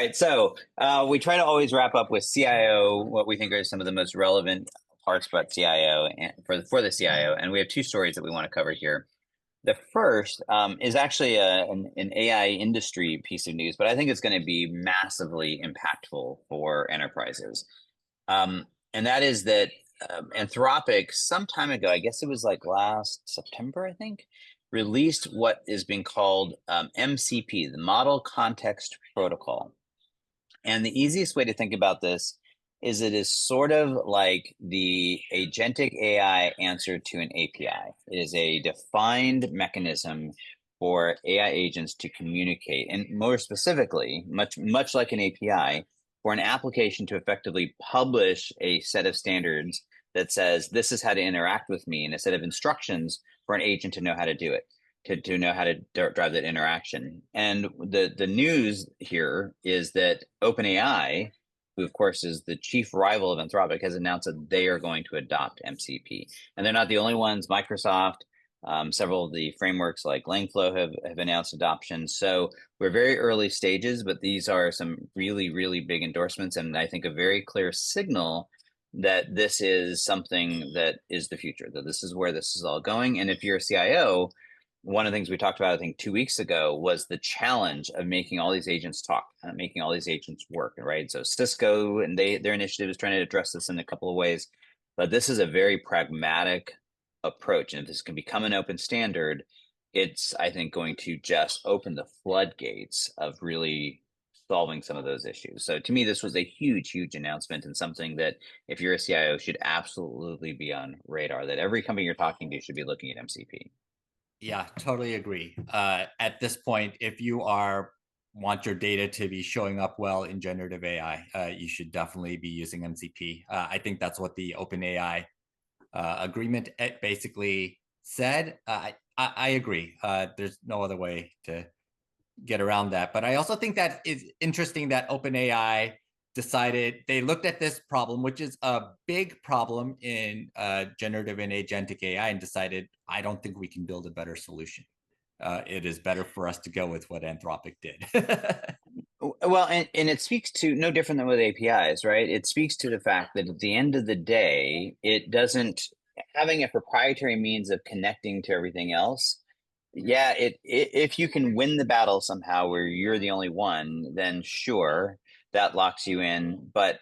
right. So we try to always wrap up with CIO, what we think are some of the most relevant parts about CIO and for the CIO. And we have two stories that we want to cover here. The first is actually an AI industry piece of news, but I think it's going to be massively impactful for enterprises. And that is that Anthropic, some time ago, I guess it was like last September, I think, released what is being called MCP, the Model Context Protocol. And the easiest way to think about this is it is sort of like the agentic AI answer to an API. It is a defined mechanism for AI agents to communicate, and more specifically, much like an API, for an application to effectively publish a set of standards that says this is how to interact with me, and a set of instructions for an agent to know how to do it, to know how to drive that interaction. And the news here is that OpenAI, who of course is the chief rival of Anthropic, has announced that they are going to adopt MCP. And they're not the only ones. Microsoft, several of the frameworks like Langflow have announced adoption. So we're very early stages, but these are some really, really big endorsements, and I think a very clear signal that this is something that is the future, that this is where this is all going. And if you're a CIO, one of the things we talked about, I think 2 weeks ago, was the challenge of making all these agents talk, making all these agents work, right? So Cisco and their initiative is trying to address this in a couple of ways, but this is a very pragmatic approach. And if this can become an open standard, it's, I think, going to just open the floodgates of really solving some of those issues. So to me, this was a huge, huge announcement, and something that if you're a CIO should absolutely be on radar, that every company you're talking to should be looking at MCP. Yeah, totally agree. At this point, if you want your data to be showing up well in generative AI, you should definitely be using MCP. I think that's what the OpenAI agreement basically said. I agree. There's no other way to get around that. But I also think that it's interesting that OpenAI decided they looked at this problem, which is a big problem in generative and agentic AI, and decided, I don't think we can build a better solution. It is better for us to go with what Anthropic did. Well, and it speaks to no different than with APIs, right? It speaks to the fact that at the end of the day, it doesn't having a proprietary means of connecting to everything else. Yeah, if you can win the battle somehow where you're the only one, then sure, that locks you in. But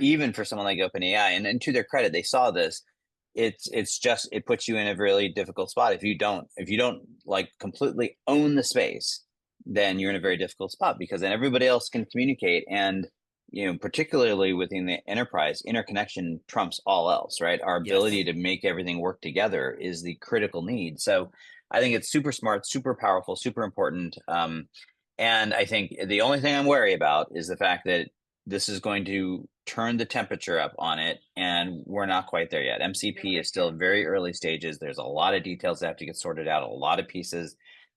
even for someone like OpenAI, and to their credit, they saw this. It's just it puts you in a really difficult spot if you don't like completely own the space, then you're in a very difficult spot, because then everybody else can communicate. And particularly within the enterprise, interconnection trumps all else, right? Our ability Yes. to make everything work together is the critical need. So I think it's super smart, super powerful, super important. And I think the only thing I'm worried about is the fact that this is going to turn the temperature up on it, and we're not quite there yet. MCP is still very early stages. There's a lot of details that have to get sorted out, a lot of pieces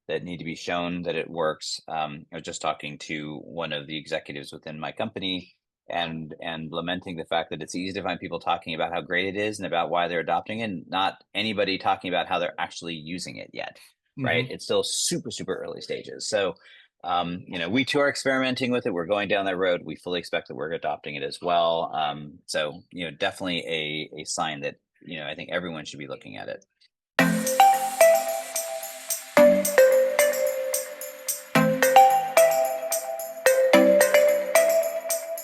that need to be shown that it works. I was just talking to one of the executives within my company, and lamenting the fact that it's easy to find people talking about how great it is and about why they're adopting it, and not anybody talking about how they're actually using it yet, right? Mm-hmm. It's still super, super early stages. So we too are experimenting with it. We're going down that road. We fully expect that we're adopting it as well. So definitely a sign that I think everyone should be looking at it.